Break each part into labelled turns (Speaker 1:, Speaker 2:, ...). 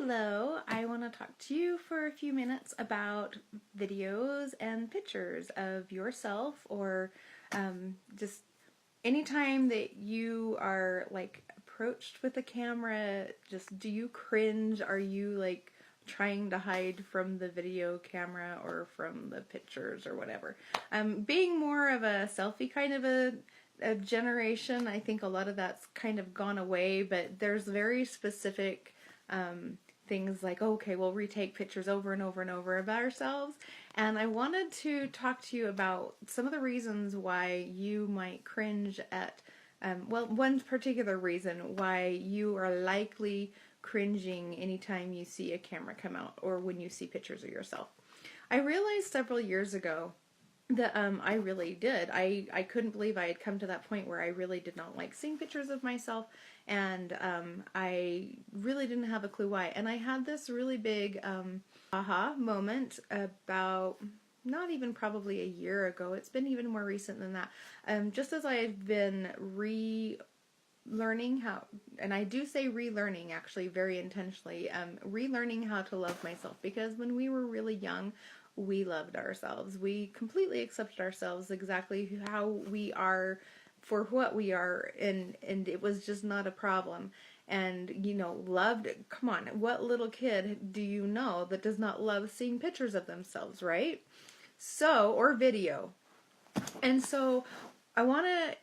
Speaker 1: Hello, I want to talk to you for a few minutes about videos and pictures of yourself, or just anytime that you are like approached with a camera. Just, do you cringe? Are you like trying to hide from the video camera or from the pictures or whatever? Being more of a selfie kind of a generation, I think a lot of that's kind of gone away, but there's very specific things like, okay, we'll retake pictures over and over and over of ourselves. And I wanted to talk to you about some of the reasons why you might cringe at, one particular reason why you are likely cringing anytime you see a camera come out or when you see pictures of yourself. I realized several years ago that I really did. I couldn't believe I had come to that point where I really did not like seeing pictures of myself, and I really didn't have a clue why. And I had this really big aha moment about not even probably a year ago. It's been even more recent than that. Just as I've been relearning how, and I do say relearning actually very intentionally, relearning how to love myself, because when we were really young, we loved ourselves. We completely accepted ourselves exactly how we are, for what we are, and it was just not a problem. And loved, come on, what little kid do you know that does not love seeing pictures of themselves, right? So, or video. And so I want to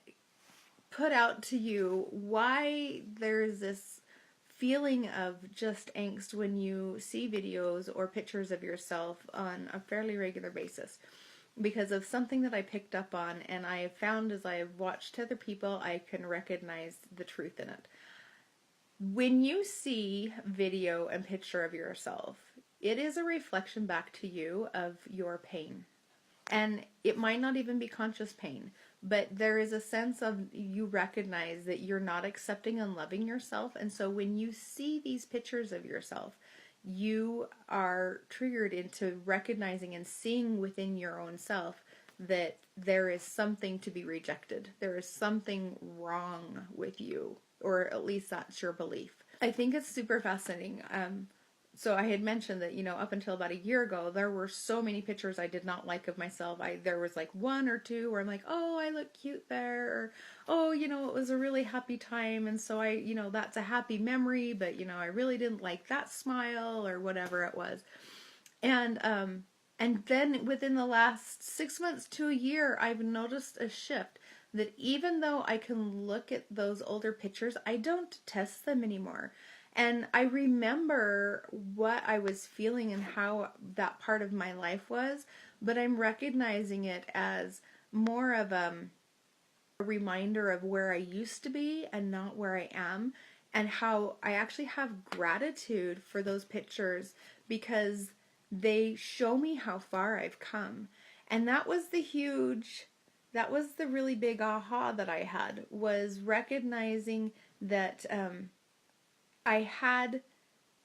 Speaker 1: put out to you why there's this feeling of just angst when you see videos or pictures of yourself on a fairly regular basis, because of something that I picked up on, and I have found as I have watched other people, I can recognize the truth in it. When you see video and picture of yourself, it is a reflection back to you of your pain. And it might not even be conscious pain, but there is a sense of, you recognize that you're not accepting and loving yourself. And so when you see these pictures of yourself, you are triggered into recognizing and seeing within your own self that there is something to be rejected. There is something wrong with you, or at least that's your belief. I think it's super fascinating. So I had mentioned that, up until about a year ago, there were so many pictures I did not like of myself. There was like one or two where I'm like, oh, I look cute there, or, oh, it was a really happy time, and so that's a happy memory, but, I really didn't like that smile, or whatever it was. And then within the last 6 months to a year, I've noticed a shift, that even though I can look at those older pictures, I don't test them anymore. And I remember what I was feeling and how that part of my life was, but I'm recognizing it as more of a reminder of where I used to be and not where I am, and how I actually have gratitude for those pictures because they show me how far I've come. And that was the really big aha that I had, was recognizing that I had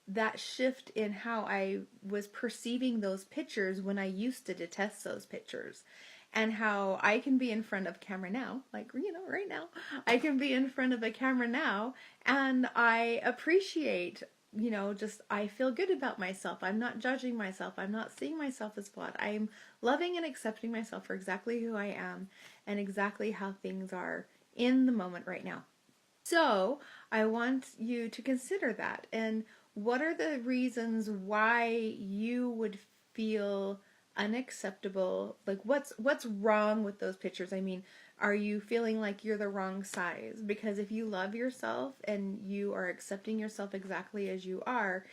Speaker 1: that shift in how I was perceiving those pictures when I used to detest those pictures, and how I can be in front of camera now, like, right now, I can be in front of a camera now, and I appreciate, just, I feel good about myself. I'm not judging myself. I'm not seeing myself as flawed. I'm loving and accepting myself for exactly who I am and exactly how things are in the moment right now. So I want you to consider that, and what are the reasons why you would feel unacceptable? Like, what's wrong with those pictures? I mean, are you feeling like you're the wrong size? Because if you love yourself and you are accepting yourself exactly as you are,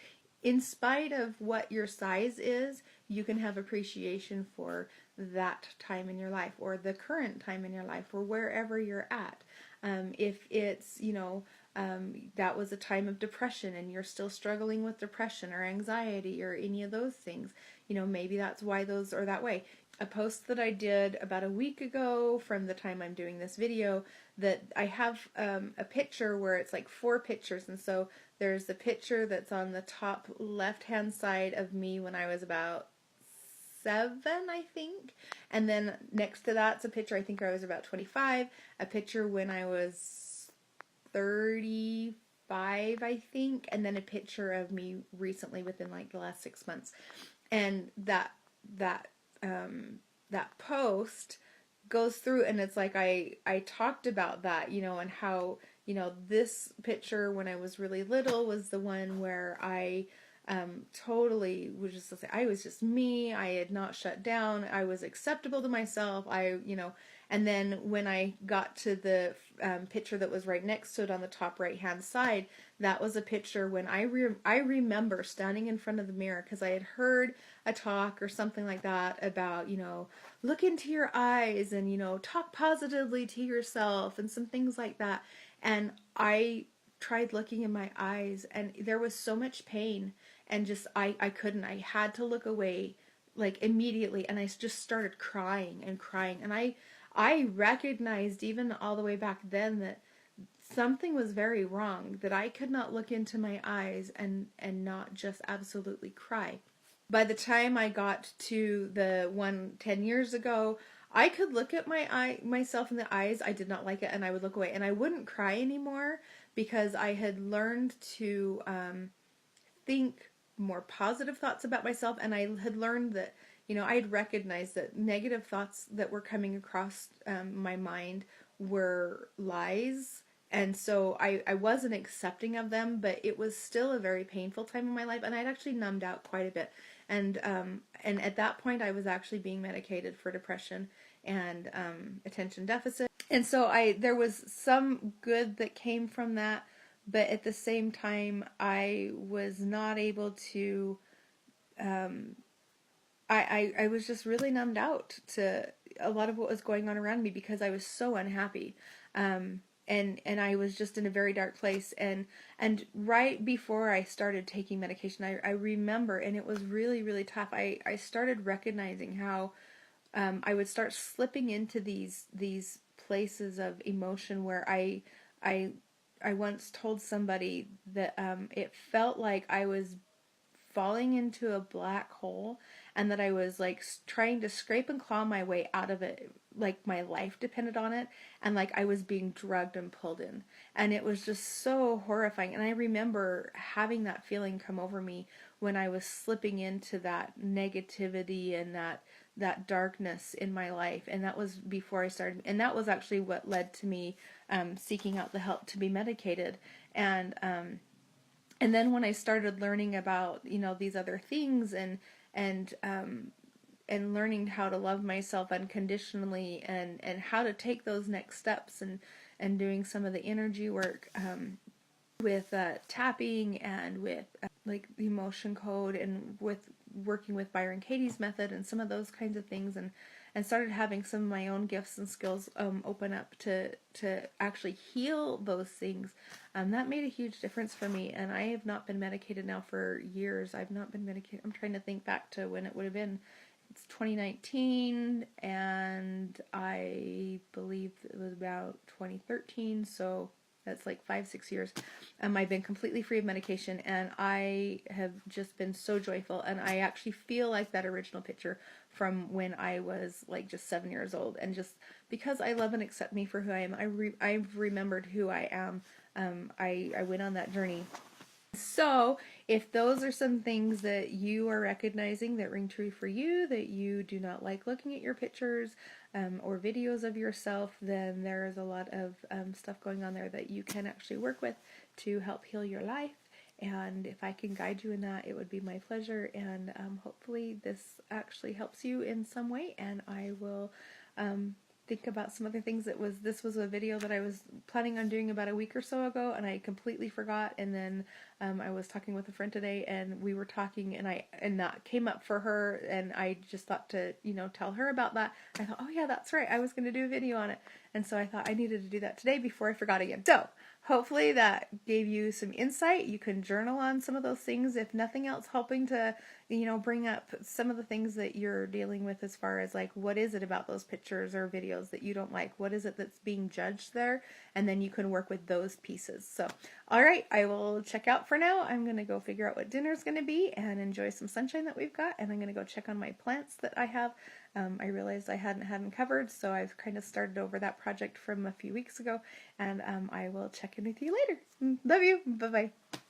Speaker 1: in spite of what your size is, you can have appreciation for that time in your life, or the current time in your life, or wherever you're at. If it's, that was a time of depression and you're still struggling with depression or anxiety or any of those things, maybe that's why those are that way. A post that I did about a week ago from the time I'm doing this video, that I have a picture where it's like 4 pictures, and so there's the picture that's on the top left-hand side of me when I was about 7, I think, and then next to that's a picture I think I was about 25, a picture when I was 35, 5, I think, and then a picture of me recently within like the last 6 months. And that that post goes through, and it's like I talked about that, and how, this picture when I was really little was the one where I totally was just, I was just me. I had not shut down. I was acceptable to myself. And then when I got to the picture that was right next to it on the top right hand side, that was a picture when I remember standing in front of the mirror because I had heard a talk or something like that about, look into your eyes and, talk positively to yourself and some things like that. And I tried looking in my eyes, and there was so much pain, and just I couldn't. I had to look away like immediately, and I just started crying and crying. And I recognized even all the way back then that something was very wrong, that I could not look into my eyes and not just absolutely cry. By the time I got to the one 10 years ago, I could look at myself in the eyes. I did not like it, and I would look away, and I wouldn't cry anymore because I had learned to think more positive thoughts about myself, and I had learned that, I had recognized that negative thoughts that were coming across my mind were lies. And so I wasn't accepting of them, but it was still a very painful time in my life, and I'd actually numbed out quite a bit. And at that point, I was actually being medicated for depression and attention deficit. And so there was some good that came from that, but at the same time, I was not able to. I was just really numbed out to a lot of what was going on around me because I was so unhappy. And I was just in a very dark place, and right before I started taking medication, I remember, and it was really, really tough. I started recognizing how I would start slipping into these places of emotion where I once told somebody that it felt like I was falling into a black hole, and that I was like trying to scrape and claw my way out of it, like my life depended on it, and like I was being drugged and pulled in. And it was just so horrifying. And I remember having that feeling come over me when I was slipping into that negativity and that darkness in my life. And that was before I started, and that was actually what led to me seeking out the help to be medicated. And then when I started learning about, these other things, and learning how to love myself unconditionally, and how to take those next steps, and doing some of the energy work with tapping, and with like the emotion code, and with working with Byron Katie's method and some of those kinds of things, and started having some of my own gifts and skills open up to actually heal those things. That made a huge difference for me, and I have not been medicated now for years. I've not been medicated. I'm trying to think back to when it would have been. It's 2019, and I believe it was about 2013, so that's like 5-6 years. I've been completely free of medication, and I have just been so joyful, and I actually feel like that original picture from when I was like just 7 years old. And just because I love and accept me for who I am, I've remembered who I am. I went on that journey. So if those are some things that you are recognizing that ring true for you, that you do not like looking at your pictures or videos of yourself, then there is a lot of stuff going on there that you can actually work with to help heal your life. And if I can guide you in that, it would be my pleasure. And hopefully this actually helps you in some way. And I will think about some other things. This was a video that I was planning on doing about a week or so ago, and I completely forgot. And then I was talking with a friend today, and we were talking, and that came up for her, and I just thought to tell her about that. I thought, oh yeah, that's right, I was going to do a video on it, and so I thought I needed to do that today before I forgot again. So hopefully that gave you some insight. You can journal on some of those things, if nothing else, helping to bring up some of the things that you're dealing with, as far as like, what is it about those pictures or videos that you don't like? What is it that's being judged there? And then you can work with those pieces. So All right, I will check out for now. I'm going to go figure out what dinner's going to be and enjoy some sunshine that we've got. And I'm going to go check on my plants that I have. I realized I hadn't had them covered, so I've kind of started over that project from a few weeks ago. And I will check in with you later. Love you. Bye bye.